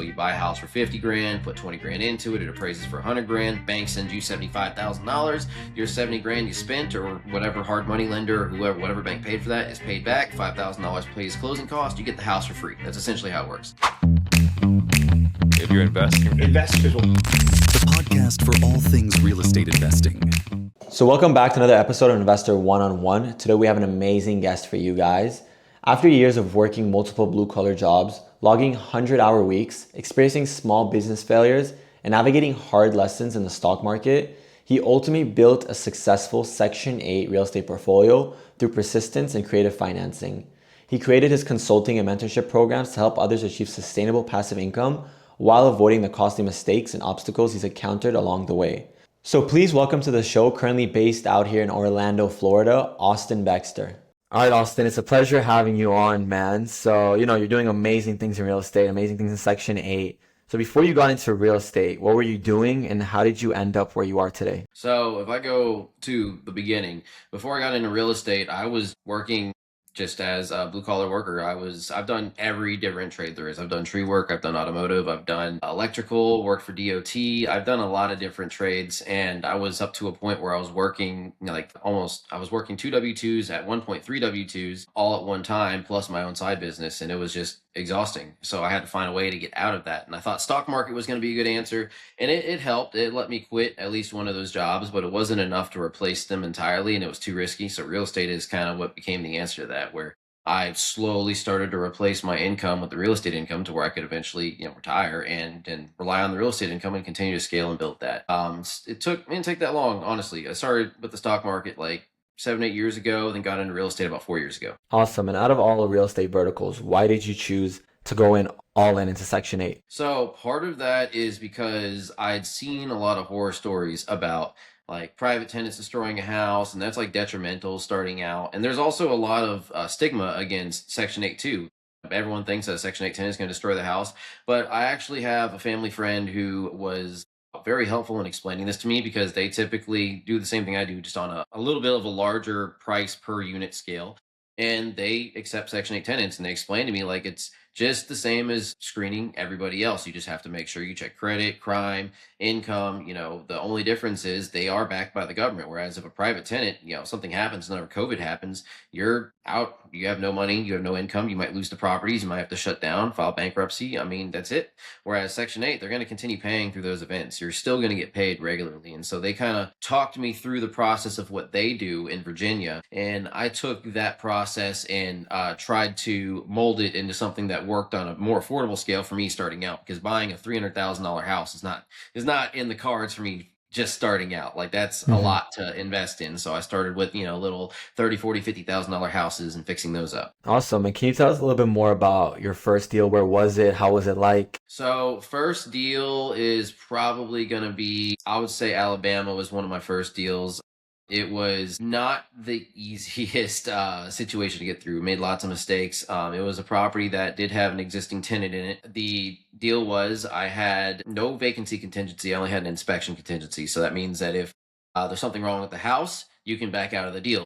You buy a house for 50 grand, put 20 grand into it, it appraises for 100 grand, bank sends you $75,000, your 70 grand you spent or whatever hard money lender or whoever, whatever bank paid for that is paid back, $5,000 pays closing cost, you get the house for free. That's essentially how it works. If you're investing, investors will. The podcast for all things real estate investing. So welcome back to another episode of Investor One-on-One. Today we have an amazing guest for you guys. After years of working multiple blue-collar jobs, logging 100-hour weeks, experiencing small business failures, and navigating hard lessons in the stock market, he ultimately built a successful Section 8 real estate portfolio through persistence and creative financing. He created his consulting and mentorship programs to help others achieve sustainable passive income while avoiding the costly mistakes and obstacles he's encountered along the way. So please welcome to the show, currently based out here in Orlando, Florida, Austin Baxter. All right, Austin, it's a pleasure having you on, man. So, you're doing amazing things in real estate, amazing things in Section 8. So before you got into real estate, what were you doing and how did you end up where you are today? So if I go to the beginning, before I got into real estate, I was working just as a blue collar worker. I've done every different trade there is. I've done tree work, I've done automotive, I've done electrical, worked for DOT. I've done a lot of different trades, and I was up to a point where I was working I was working 2 W-2s at one point, 3 W-2s all at one time, plus my own side business, and it was just exhausting. So I had to find a way to get out of that. And I thought stock market was going to be a good answer. And it helped. It let me quit at least one of those jobs, but it wasn't enough to replace them entirely. And it was too risky. So real estate is kind of what became the answer to that, where I slowly started to replace my income with the real estate income to where I could eventually, retire and rely on the real estate income and continue to scale and build that. It didn't take that long, honestly. I started with the stock market like 7-8 years ago, then got into real estate about 4 years ago. Awesome. And out of all the real estate verticals, why did you choose to go all in into Section 8? So part of that is because I'd seen a lot of horror stories about like private tenants destroying a house, and that's like detrimental starting out. And there's also a lot of stigma against Section 8 too. Everyone thinks that a Section 8 tenant is going to destroy the house, but I actually have a family friend who was very helpful in explaining this to me, because they typically do the same thing I do, just on a little bit of a larger price per unit scale. And they accept Section 8 tenants, and they explain to me like it's just the same as screening everybody else. You just have to make sure you check credit, crime, income. The only difference is they are backed by the government. Whereas if a private tenant, something happens, whenever COVID happens, you're out, you have no money, you have no income, you might lose the properties, you might have to shut down, file bankruptcy. I mean, that's it. Whereas Section 8, they're going to continue paying through those events. You're still going to get paid regularly. And so they kind of talked me through the process of what they do in Virginia. And I took that process and tried to mold it into something that worked on a more affordable scale for me starting out, because buying a $300,000 house is not in the cards for me just starting out. Like that's a lot to invest in. So I started with, little $30,000, $40,000, $50,000 houses and fixing those up. Awesome. And can you tell us a little bit more about your first deal? Where was it? How was it like? So first deal is probably going to be, I would say Alabama was one of my first deals. It was not the easiest situation to get through. Made lots of mistakes. It was a property that did have an existing tenant in it. The deal was I had no vacancy contingency. I only had an inspection contingency. So that means that if there's something wrong with the house, you can back out of the deal.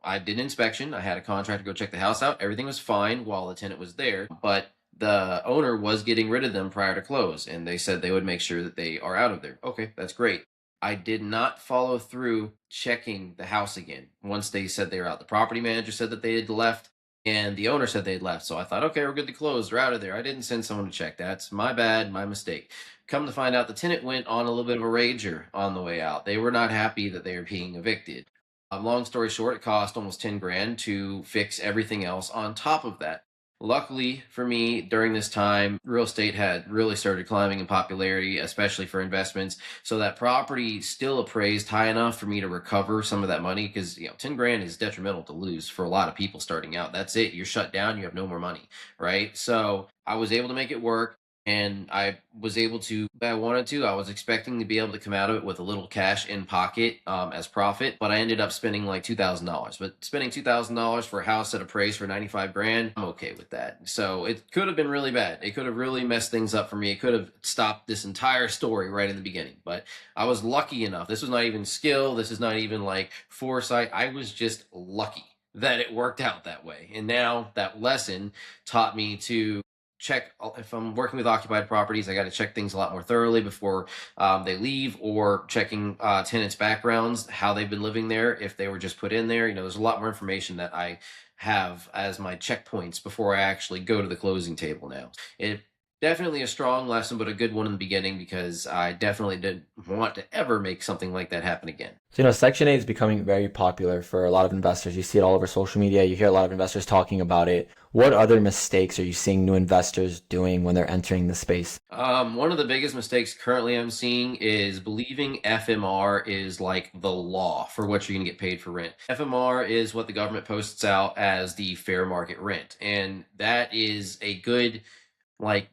I did an inspection. I had a contractor go check the house out. Everything was fine while the tenant was there, but the owner was getting rid of them prior to close, and they said they would make sure that they are out of there. Okay, that's great. I did not follow through checking the house again. Once they said they were out, the property manager said that they had left and the owner said they had left. So I thought, okay, we're good to close. They're out of there. I didn't send someone to check. That's my bad, my mistake. Come to find out, the tenant went on a little bit of a rager on the way out. They were not happy that they were being evicted. Long story short, it cost almost 10 grand to fix everything else on top of that. Luckily for me, during this time, real estate had really started climbing in popularity, especially for investments. So that property still appraised high enough for me to recover some of that money, because 10 grand is detrimental to lose for a lot of people starting out. That's it. You're shut down. You have no more money, right? So I was able to make it work. And I was able to, I wanted to, I was expecting to be able to come out of it with a little cash in pocket as profit, but I ended up spending like $2,000. But spending $2,000 for a house that appraised for 95 grand, I'm okay with that. So it could have been really bad. It could have really messed things up for me. It could have stopped this entire story right in the beginning. But I was lucky enough. This was not even skill. This is not even like foresight. I was just lucky that it worked out that way. And now that lesson taught me to check if I'm working with occupied properties. I got to check things a lot more thoroughly before they leave, or checking tenants' backgrounds, how they've been living there, if they were just put in there. There's a lot more information that I have as my checkpoints before I actually go to the closing table now. It definitely a strong lesson, but a good one in the beginning, because I definitely didn't want to ever make something like that happen again. So, Section 8 is becoming very popular for a lot of investors. You see it all over social media. You hear a lot of investors talking about it. What other mistakes are you seeing new investors doing when they're entering the space? One of the biggest mistakes currently I'm seeing is believing FMR is like the law for what you're going to get paid for rent. FMR is what the government posts out as the fair market rent. And that is a good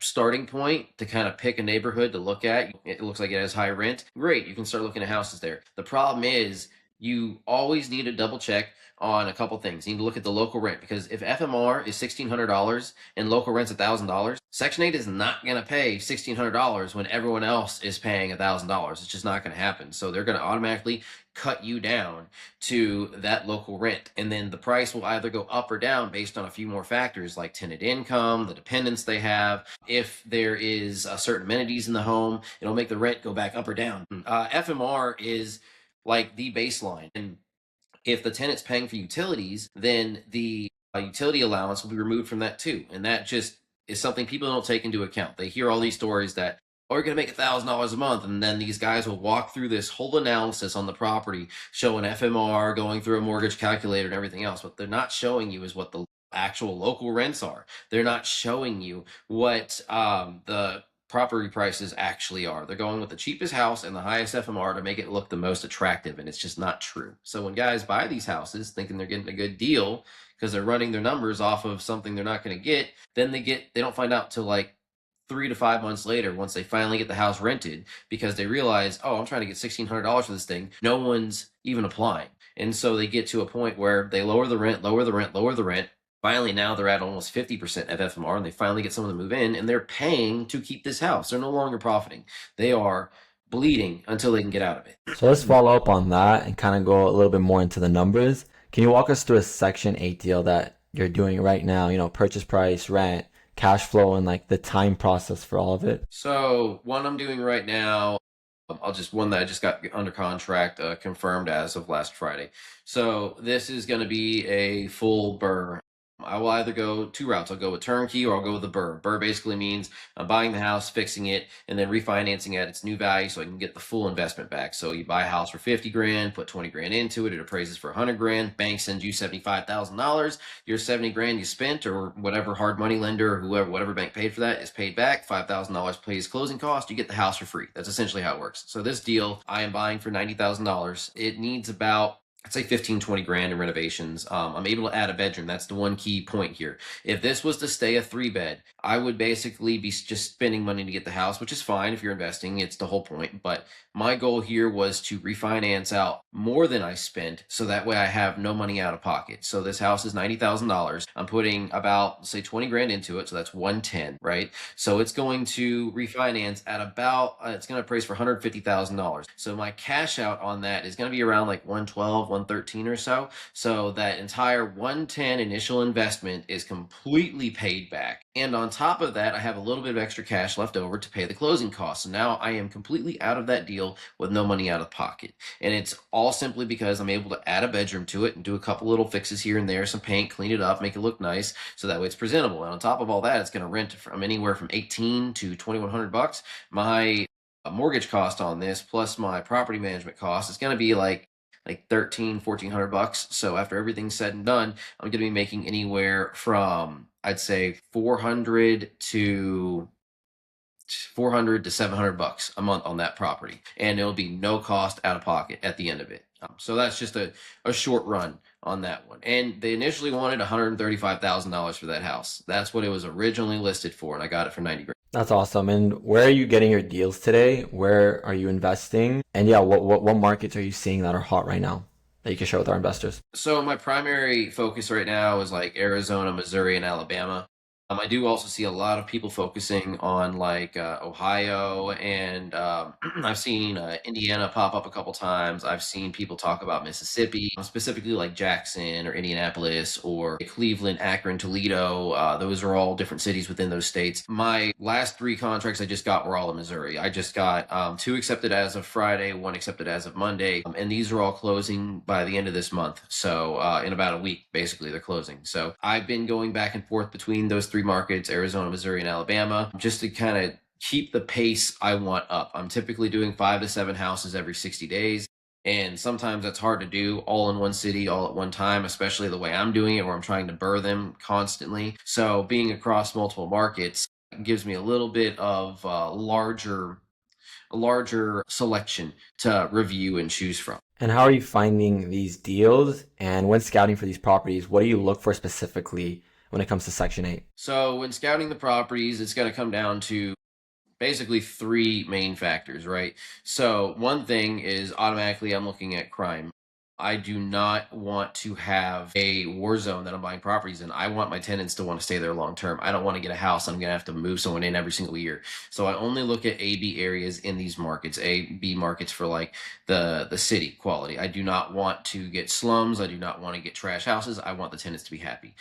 starting point to kind of pick a neighborhood to look at. It looks like it has high rent. Great, you can start looking at houses there. The problem is you always need to double check on a couple things. You need to look at the local rent, because if FMR is $1,600 and local rent's $1,000, Section 8 is not going to pay $1,600 when everyone else is paying $1,000. It's just not going to happen. So they're going to automatically cut you down to that local rent, and then the price will either go up or down based on a few more factors like tenant income, the dependents they have, if there is certain amenities in the home. It'll make the rent go back up or down. FMR is like the baseline, and if the tenant's paying for utilities, then the utility allowance will be removed from that too. And that just is something people don't take into account. They hear all these stories that, oh, you're going to make $1,000 a month. And then these guys will walk through this whole analysis on the property, showing FMR, going through a mortgage calculator and everything else. What they're not showing you is what the actual local rents are. They're not showing you what the property prices actually are. They're going with the cheapest house and the highest FMR to make it look the most attractive, and it's just not true. So when guys buy these houses thinking they're getting a good deal because they're running their numbers off of something they're not going to get, then they don't find out till like 3 to 5 months later, once they finally get the house rented, because they realize, oh, I'm trying to get $1,600 for this thing. No one's even applying. And so they get to a point where they lower the rent, lower the rent, lower the rent. Finally, now they're at almost 50% of FMR, and they finally get someone to move in, and they're paying to keep this house. They're no longer profiting. They are bleeding until they can get out of it. So let's follow up on that and kind of go a little bit more into the numbers. Can you walk us through a Section 8 deal that you're doing right now? Purchase price, rent, cash flow, and like the time process for all of it? So one I'm doing right now, one that I just got under contract, confirmed as of last Friday. So this is going to be a full BRRRR. I will either go 2 routes. I'll go with turnkey, or I'll go with the BRRRR. BRRRR basically means I'm buying the house, fixing it, and then refinancing at its new value so I can get the full investment back. So you buy a house for 50 grand, put 20 grand into it, it appraises for 100 grand, bank sends you $75,000, your 70 grand you spent, or whatever hard money lender or whoever, whatever bank paid for that, is paid back. $5,000 pays closing cost, you get the house for free. That's essentially how it works. So this deal I am buying for $90,000. It needs about, I'd say 15, 20 grand in renovations. I'm able to add a bedroom. That's the one key point here. If this was to stay a 3-bed, I would basically be just spending money to get the house, which is fine if you're investing. It's the whole point. But my goal here was to refinance out more than I spent, so that way I have no money out of pocket. So this house is $90,000. I'm putting about, say, 20 grand into it. So that's 110, right? So it's going to refinance at about, it's going to appraise for $150,000. So my cash out on that is going to be around like 112, 113 or so. So that entire 110 initial investment is completely paid back. And on top of that, I have a little bit of extra cash left over to pay the closing costs. So now I am completely out of that deal with no money out of pocket. And it's all simply because I'm able to add a bedroom to it and do a couple little fixes here and there, some paint, clean it up, make it look nice, so that way it's presentable. And on top of all that, it's going to rent from anywhere from $1,800 to $2,100. My mortgage cost on this plus my property management cost is going to be like $1,300-$1,400. So after everything's said and done, I'm going to be making anywhere from, I'd say, $400 to $700 a month on that property, and it'll be no cost out of pocket at the end of it. So that's just a short run on that one. And they initially wanted $135,000 for that house. That's what it was originally listed for, and I got it for 90 grand. That's awesome. And where are you getting your deals today? Where are you investing? And yeah, what markets are you seeing that are hot right now that you can share with our investors? So my primary focus right now is like Arizona, Missouri, and Alabama. I do also see a lot of people focusing on like Ohio, and I've seen Indiana pop up a couple times. I've seen people talk about Mississippi, specifically like Jackson or Indianapolis or Cleveland, Akron, Toledo. Those are all different cities within those states. My last three contracts I just got were all in Missouri. I just got two accepted as of Friday, one accepted as of Monday, and these are all closing by the end of this month. So in about a week, basically, they're closing. So I've been going back and forth between those three markets, Arizona, Missouri, and Alabama, just to kind of keep the pace I want up. I'm typically doing 5 to 7 houses every 60 days. And sometimes that's hard to do all in one city, all at one time, especially the way I'm doing it, where I'm trying to burr them constantly. So being across multiple markets gives me a little bit of a larger selection to review and choose from. And how are you finding these deals? And when scouting for these properties, what do you look for specifically when it comes to Section 8? So when scouting the properties, it's going to come down to basically three main factors, right? So one thing is automatically I'm looking at crime. I do not want to have a war zone that I'm buying properties in. I want my tenants to want to stay there long term. I don't want to get a house. I'm going to have to move someone in every single year. So I only look at A, B areas in these markets, A, B markets for like the city quality. I do not want to get slums. I do not want to get trash houses. I want the tenants to be happy.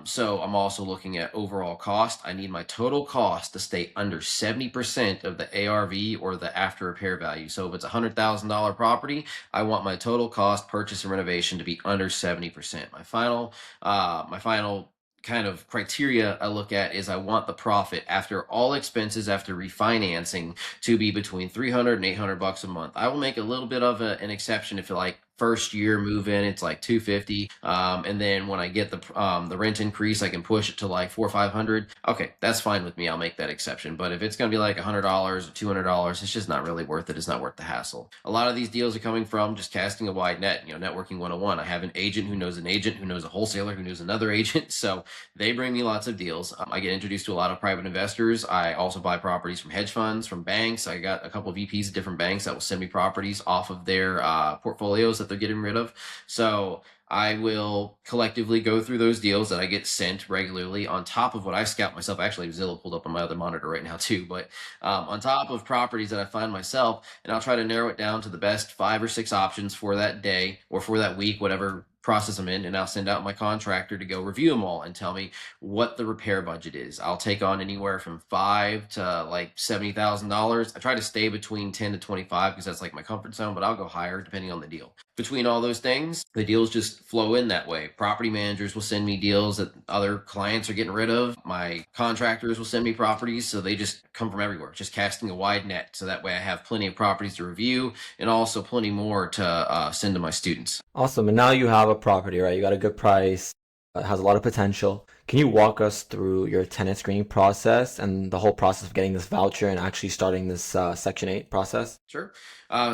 So I'm also looking at overall cost. I need my total cost to stay under 70% of the ARV or the after repair value. So if it's a $100,000 property, I want my total cost, purchase, and renovation to be under 70%. My final kind of criteria I look at is I want the profit after all expenses after refinancing to be between 300 and 800 bucks a month. I will make a little bit of an exception if like first year move in it's like 250, and then when I get the rent increase I can push it to like 400 or 500. Okay, that's fine with me. I'll make that exception. But if it's going to be like $100 or $200, it's just not really worth it. It's not worth the hassle. A lot of these deals are coming from just casting a wide net. Networking 101. I have an agent who knows a wholesaler who knows another agent, so they bring me lots of deals. I get introduced to a lot of private investors. I also buy properties from hedge funds, from banks. I got a couple of VPs at different banks that will send me properties off of their portfolios that they're getting rid of. So I will collectively go through those deals that I get sent regularly on top of what I scout myself. Actually, I have Zillow pulled up on my other monitor right now too, but on top of properties that I find myself, and I'll try to narrow it down to the best 5 or 6 options for that day or for that week, whatever process I'm in, and I'll send out my contractor to go review them all and tell me what the repair budget is. I'll take on anywhere from $5 to like $70,000. I try to stay between 10 to 25 because that's like my comfort zone, but I'll go higher depending on the deal. Between all those things, the deals just flow in that way. Property managers will send me deals that other clients are getting rid of. My contractors will send me properties, so they just come from everywhere, just casting a wide net. So that way I have plenty of properties to review and also plenty more to send to my students. Awesome. And now you have a property, right? You got a good price, it has a lot of potential. Can you walk us through your tenant screening process and the whole process of getting this voucher and actually starting this Section 8 process? Sure.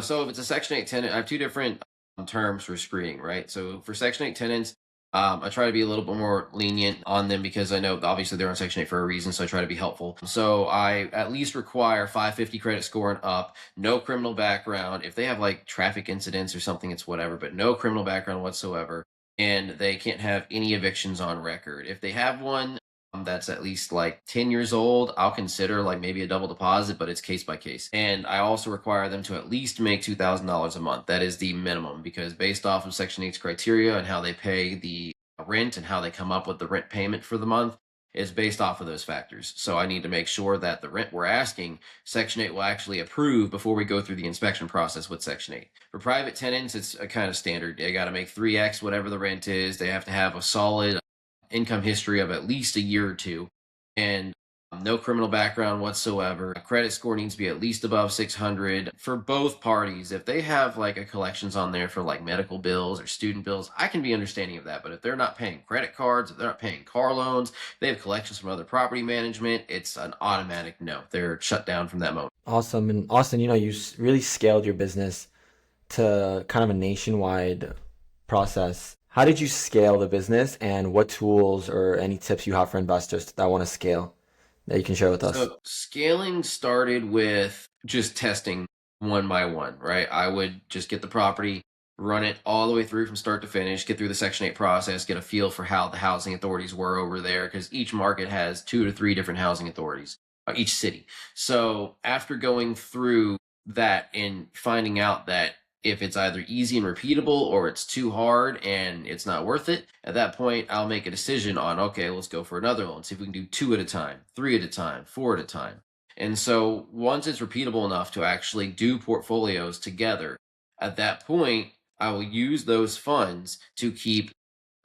So if it's a Section 8 tenant, I have two different terms for screening, right? So for Section 8 tenants, I try to be a little bit more lenient on them because I know obviously they're on Section 8 for a reason, so I try to be helpful. So I at least require 550 credit score and up, no criminal background. If they have like traffic incidents or something, it's whatever, but no criminal background whatsoever. And they can't have any evictions on record. If they have one, that's at least like 10 years old, I'll consider like maybe a double deposit, but it's case by case. And I also require them to at least make $2,000 a month. That is the minimum because based off of Section 8's criteria and how they pay the rent and how they come up with the rent payment for the month is based off of those factors. So I need to make sure that the rent we're asking, Section 8 will actually approve before we go through the inspection process with Section 8. For private tenants, it's a kind of standard. They got to make 3x whatever the rent is. They have to have a solid income history of at least a year or two, and no criminal background whatsoever. A credit score needs to be at least above 600 for both parties. If they have like a collections on there for like medical bills or student bills, I can be understanding of that. But if they're not paying credit cards, if they're not paying car loans, they have collections from other property management, it's an automatic no. They're shut down from that moment. Awesome. And Austin, you really scaled your business to kind of a nationwide process. How did you scale the business and what tools or any tips you have for investors that want to scale that you can share with us? So scaling started with just testing one by one, right? I would just get the property. run it all the way through from start to finish, get through the Section 8 process, get a feel for how the housing authorities were over there, because each market has 2 to 3 different housing authorities, each city. So after going through that and finding out that if it's either easy and repeatable or it's too hard and it's not worth it, at that point, I'll make a decision on, okay, let's go for another one. See if we can do 2 at a time, 3 at a time, 4 at a time. And so once it's repeatable enough to actually do portfolios together, at that point, I will use those funds to keep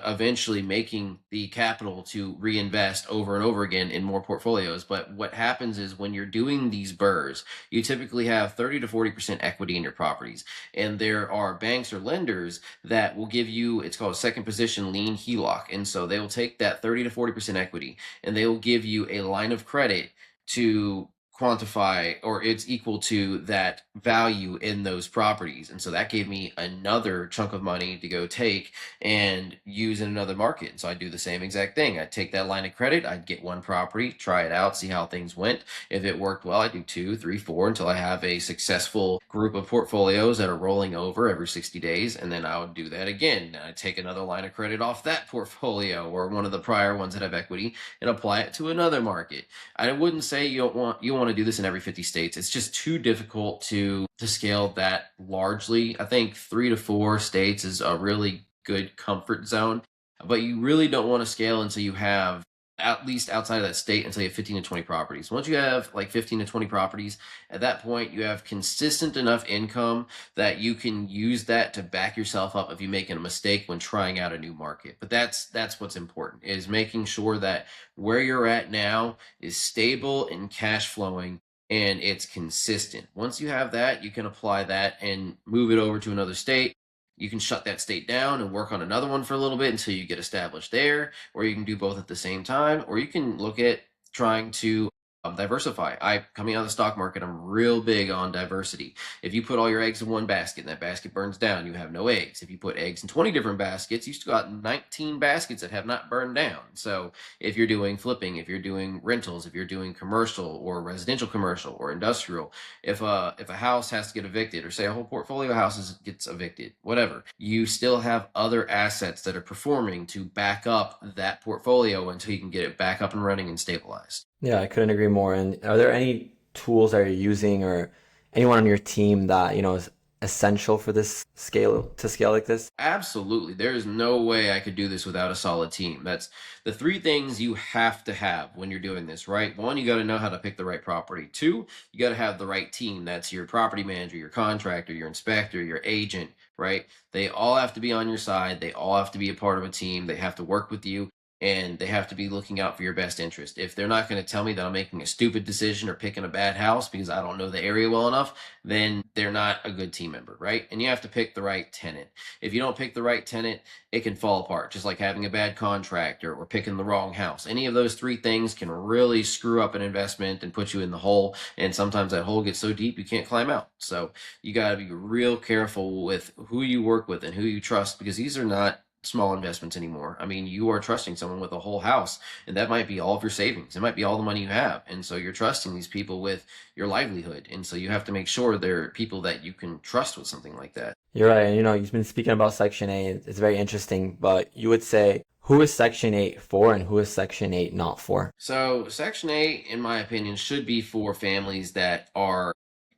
eventually making the capital to reinvest over and over again in more portfolios. But what happens is when you're doing these burrs, you typically have 30 to 40% equity in your properties. And there are banks or lenders that will give you, it's called a second position lien HELOC. And so they will take that 30 to 40% equity and they will give you a line of credit to quantify, or it's equal to that value in those properties. And so that gave me another chunk of money to go take and use in another market. And so I do the same exact thing. I take that line of credit, I'd get one property, try it out, see how things went. If it worked well, I do 2, 3, 4 until I have a successful group of portfolios that are rolling over every 60 days. And then I would do that again. I take another line of credit off that portfolio or one of the prior ones that have equity and apply it to another market. I wouldn't say you want to do this in every 50 states. It's just too difficult to scale that largely. I think 3 to 4 states is a really good comfort zone, but you really don't want to scale until you have, at least outside of that state, until you have 15 to 20 properties. Once you have like 15 to 20 properties, at that point you have consistent enough income that you can use that to back yourself up if you make a mistake when trying out a new market. But that's what's important, is making sure that where you're at now is stable and cash flowing and it's consistent. Once you have that, you can apply that and move it over to another state. You can shut that state down and work on another one for a little bit until you get established there, or you can do both at the same time, or you can look at trying to diversify. Coming out of the stock market, I'm real big on diversity. If you put all your eggs in one basket and that basket burns down, you have no eggs. If you put eggs in 20 different baskets, you still got 19 baskets that have not burned down. So if you're doing flipping, if you're doing rentals, if you're doing commercial or residential commercial or industrial, if a house has to get evicted, or say a whole portfolio of houses gets evicted, whatever, you still have other assets that are performing to back up that portfolio until you can get it back up and running and stabilized. Yeah, I couldn't agree more. And are there any tools that you're using or anyone on your team that, is essential for this scale like this? Absolutely. There is no way I could do this without a solid team. That's the 3 things you have to have when you're doing this, right? 1, you got to know how to pick the right property. 2, you got to have the right team. That's your property manager, your contractor, your inspector, your agent, right? They all have to be on your side. They all have to be a part of a team. They have to work with you and they have to be looking out for your best interest. If they're not going to tell me that I'm making a stupid decision or picking a bad house because I don't know the area well enough, then they're not a good team member, right? And you have to pick the right tenant. If you don't pick the right tenant, it can fall apart, just like having a bad contractor or picking the wrong house. Any of those 3 things can really screw up an investment and put you in the hole. And sometimes that hole gets so deep you can't climb out. So you got to be real careful with who you work with and who you trust, because these are not small investments anymore. I mean, you are trusting someone with a whole house, and that might be all of your savings. It might be all the money you have. And so you're trusting these people with your livelihood. And so you have to make sure they're people that you can trust with something like that. You're right. And, you've been speaking about Section 8. It's very interesting, but you would say, who is Section 8 for and who is Section 8 not for? So Section 8, in my opinion, should be for families that are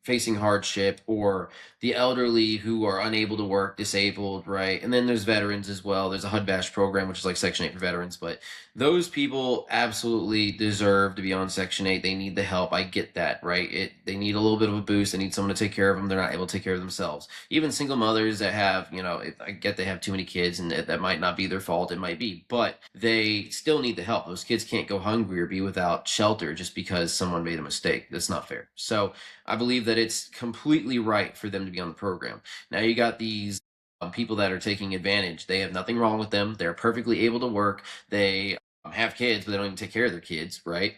facing hardship, or the elderly who are unable to work, disabled, right? And then there's veterans as well. There's a HUD Bash program, which is like Section 8 for veterans, but those people absolutely deserve to be on Section 8. They need the help. I get that, right? They need a little bit of a boost. They need someone to take care of them. They're not able to take care of themselves. Even single mothers that have, I get they have too many kids, and that might not be their fault. It might be, but they still need the help. Those kids can't go hungry or be without shelter just because someone made a mistake. That's not fair. So I believe that it's completely right for them to be on the program. Now you got these people that are taking advantage. They have nothing wrong with them. They're perfectly able to work. They have kids, but they don't even take care of their kids, right?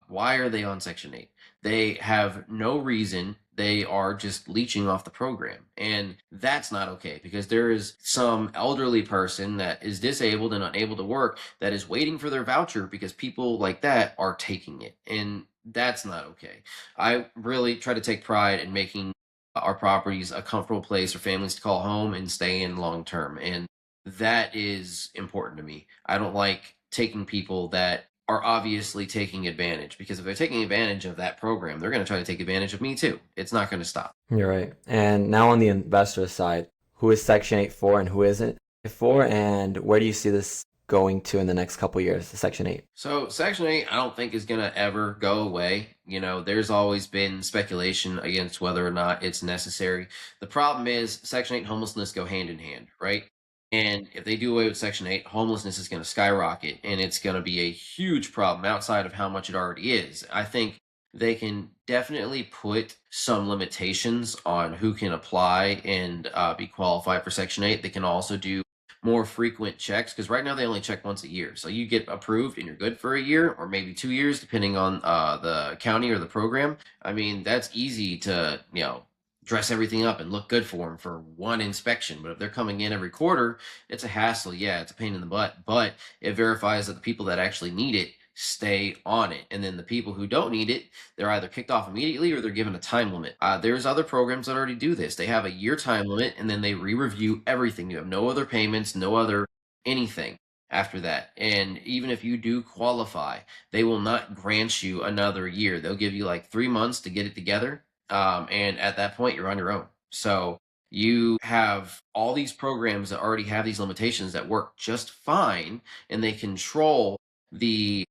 Why are they on Section 8? They have no reason. They are just leeching off the program. And that's not okay, because there is some elderly person that is disabled and unable to work that is waiting for their voucher because people like that are taking it. And that's not okay. I really try to take pride in making our properties a comfortable place for families to call home and stay in long term. And that is important to me. I don't like taking people that are obviously taking advantage, because if they're taking advantage of that program, they're going to try to take advantage of me too. It's not going to stop. You're right. And now on the investor side, who is Section 8 for and who isn't it for, and where do you see this going to in the next couple years, the Section 8? So Section 8, I don't think is going to ever go away. There's always been speculation against whether or not it's necessary. The problem is Section 8 homelessness go hand in hand, right? And if they do away with Section 8, homelessness is going to skyrocket, and it's going to be a huge problem outside of how much it already is. I think they can definitely put some limitations on who can apply and be qualified for Section 8. They can also do more frequent checks, because right now they only check once a year. So you get approved and you're good for a year or maybe 2 years, depending on the county or the program. I mean, that's easy to, dress everything up and look good for them for one inspection. But if they're coming in every quarter, it's a hassle. Yeah, it's a pain in the butt, but it verifies that the people that actually need it stay on it. And then the people who don't need it, they're either kicked off immediately or they're given a time limit. There's other programs that already do this. They have a year time limit, and then they re-review everything. You have no other payments, no other anything after that. And even if you do qualify, they will not grant you another year. They'll give you like 3 months to get it together. And at that point, you're on your own. So you have all these programs that already have these limitations that work just fine, and they control the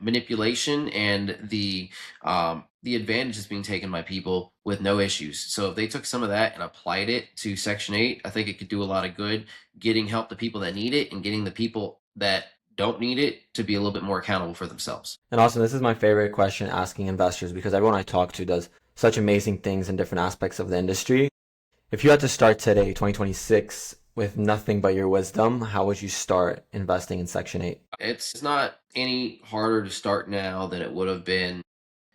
manipulation and the advantage is being taken by people with no issues. So if they took some of that and applied it to Section 8, I think it could do a lot of good, getting help to people that need it and getting the people that don't need it to be a little bit more accountable for themselves. And Austin, this is my favorite question asking investors, because everyone I talk to does such amazing things in different aspects of the industry. If you had to start today, 2026, with nothing but your wisdom, how would you start investing in Section 8? It's not any harder to start now than it would have been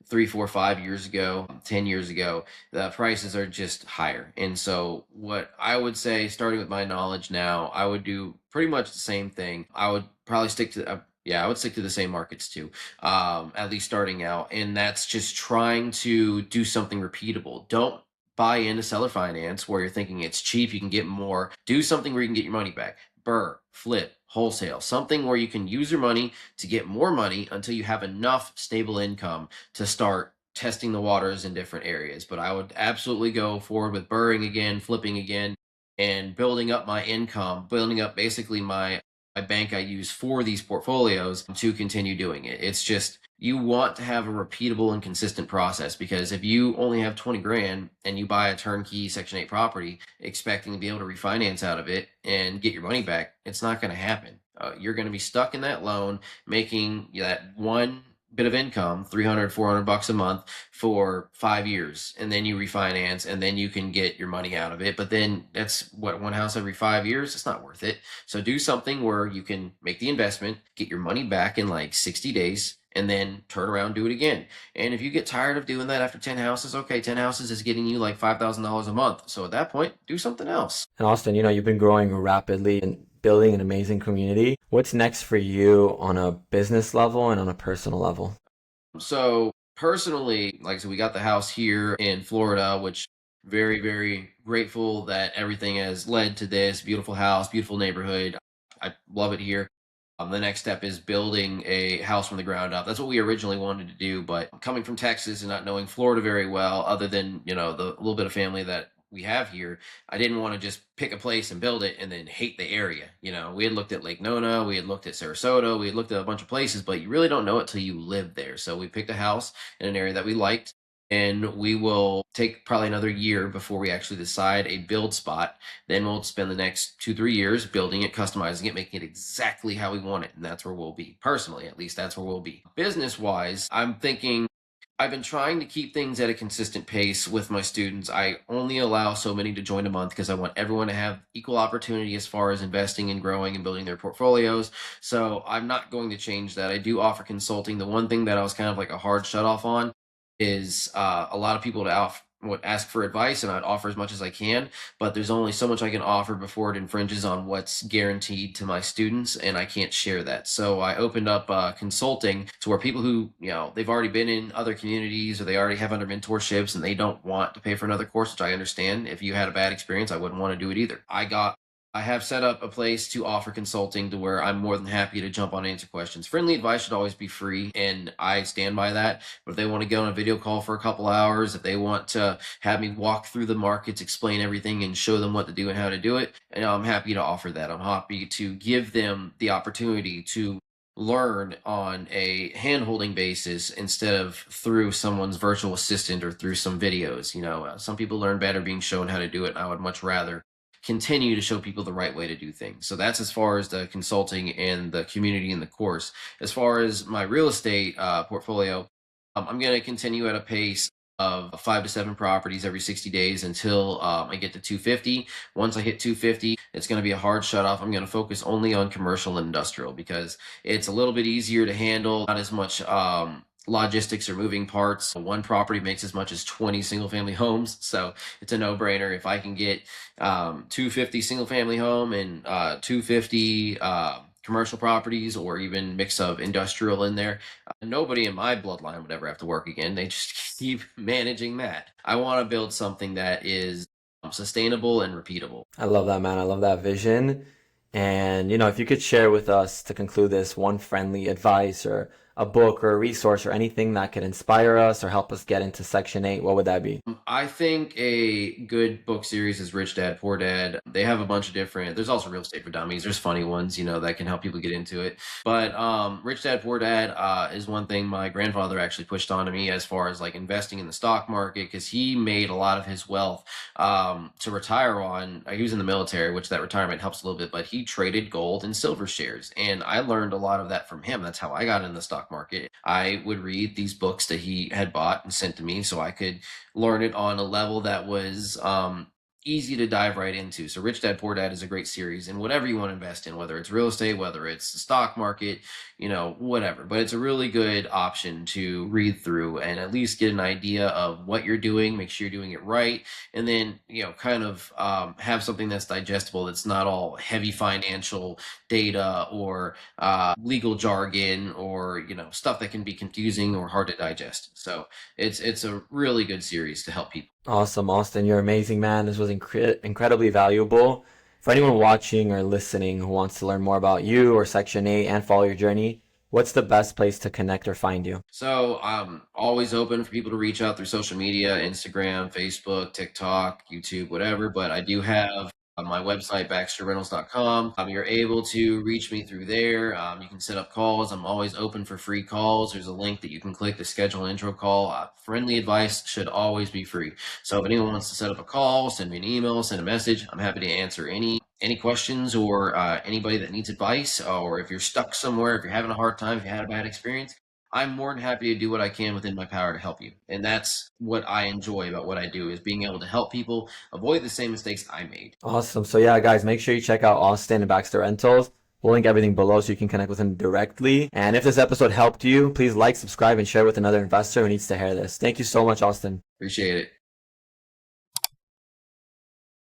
3, 4, 5 years ago, 10 years ago. The prices are just higher. And so what I would say, starting with my knowledge now, I would do pretty much the same thing. I would probably stick to I would stick to the same markets too, at least starting out. And that's just trying to do something repeatable. Don't buy into seller finance where you're thinking it's cheap, you can get more. Do something where you can get your money back. Burr, flip, wholesale, something where you can use your money to get more money until you have enough stable income to start testing the waters in different areas. But I would absolutely go forward with burring again, flipping again, and building up my income, building up basically my bank I use for these portfolios to continue doing it. It's just, you want to have a repeatable and consistent process, because if you only have 20 grand and you buy a turnkey Section 8 property expecting to be able to refinance out of it and get your money back, it's not going to happen. You're going to be stuck in that loan, making that one bit of income, 300, 400 bucks a month for 5 years. And then you refinance and then you can get your money out of it. But then that's what, one house every 5 years. It's not worth it. So do something where you can make the investment, get your money back in like 60 days, and then turn around, do it again. And if you get tired of doing that after 10 houses, okay, 10 houses is getting you like $5,000 a month. So at that point, do something else. And Austin, you've been growing rapidly and building an amazing community. What's next for you on a business level and on a personal level? So personally, like I said, we got the house here in Florida, which very, very grateful that everything has led to this beautiful house, beautiful neighborhood. I love it here. The next step is building a house from the ground up. That's what we originally wanted to do, but coming from Texas and not knowing Florida very well, other than, the little bit of family that we have here, I didn't want to just pick a place and build it and then hate the area. We had looked at Lake Nona, we had looked at Sarasota, we had looked at a bunch of places, but you really don't know it till you live there. So we picked a house in an area that we liked, and we will take probably another year before we actually decide a build spot. Then we'll spend the next 2, 3 years building it, customizing it, making it exactly how we want it. And that's where we'll be. Personally, at least that's where we'll be. Business wise, I'm thinking, I've been trying to keep things at a consistent pace with my students. I only allow so many to join a month because I want everyone to have equal opportunity as far as investing and growing and building their portfolios. So I'm not going to change that. I do offer consulting. The one thing that I was kind of like a hard shut off on is a lot of people would ask for advice and I'd offer as much as I can, but there's only so much I can offer before it infringes on what's guaranteed to my students, and I can't share that. So I opened up consulting to where people who, they've already been in other communities or they already have other mentorships and they don't want to pay for another course, which I understand. If you had a bad experience, I wouldn't want to do it either. I have set up a place to offer consulting to where I'm more than happy to jump on and answer questions. Friendly advice should always be free, and I stand by that. But if they want to go on a video call for a couple hours, if they want to have me walk through the markets, explain everything, and show them what to do and how to do it, I'm happy to offer that. I'm happy to give them the opportunity to learn on a hand-holding basis instead of through someone's virtual assistant or through some videos. Some people learn better being shown how to do it, and I would much rather continue to show people the right way to do things. So that's as far as the consulting and the community and the course. As far as my real estate portfolio, I'm going to continue at a pace of 5 to 7 properties every 60 days until I get to 250. Once I hit 250, it's going to be a hard shut off. I'm going to focus only on commercial and industrial because it's a little bit easier to handle, not as much logistics or moving parts. One property makes as much as 20 single family homes, so it's a no-brainer. If I can get 250 single family home and 250 commercial properties, or even mix of industrial in there, nobody in my bloodline would ever have to work again. They just keep managing that. I want to build something that is sustainable and repeatable. I love that, man. I love that vision. And, if you could share with us to conclude this one friendly advice or a book or a resource or anything that could inspire us or help us get into Section 8, what would that be? I think a good book series is Rich Dad, Poor Dad. They have a bunch of there's also Real Estate for Dummies. There's funny ones, that can help people get into it. But Rich Dad, Poor Dad is one thing my grandfather actually pushed on to me as far as like investing in the stock market, because he made a lot of his wealth to retire on. He was in the military, which that retirement helps a little bit, but he traded gold and silver shares. And I learned a lot of that from him. That's how I got in the stock market. I would read these books that he had bought and sent to me so I could learn it on a level that was easy to dive right into. So Rich Dad Poor Dad is a great series, and whatever you want to invest in, whether it's real estate, whether it's the stock market, whatever. But it's a really good option to read through and at least get an idea of what you're doing, make sure you're doing it right, and then kind of have something that's digestible, that's not all heavy financial data or legal jargon or stuff that can be confusing or hard to digest. So it's a really good series to help people. Awesome, Austin. You're amazing, man. This was incredibly valuable. For anyone watching or listening who wants to learn more about you or Section 8 and follow your journey, what's the best place to connect or find you? So I'm always open for people to reach out through social media, Instagram, Facebook, TikTok, YouTube, whatever. But I do have on my website, baxterrentals.com. You're able to reach me through there. You can set up calls. I'm always open for free calls. There's a link that you can click to schedule an intro call. Friendly advice should always be free. So if anyone wants to set up a call, send me an email, send a message. I'm happy to answer any questions or anybody that needs advice, or if you're stuck somewhere, if you're having a hard time, if you had a bad experience, I'm more than happy to do what I can within my power to help you. And that's what I enjoy about what I do, is being able to help people avoid the same mistakes I made. Awesome. So yeah, guys, make sure you check out Austin Baxter Rentals. We'll link everything below so you can connect with him directly. And if this episode helped you, please like, subscribe, and share with another investor who needs to hear this. Thank you so much, Austin. Appreciate it.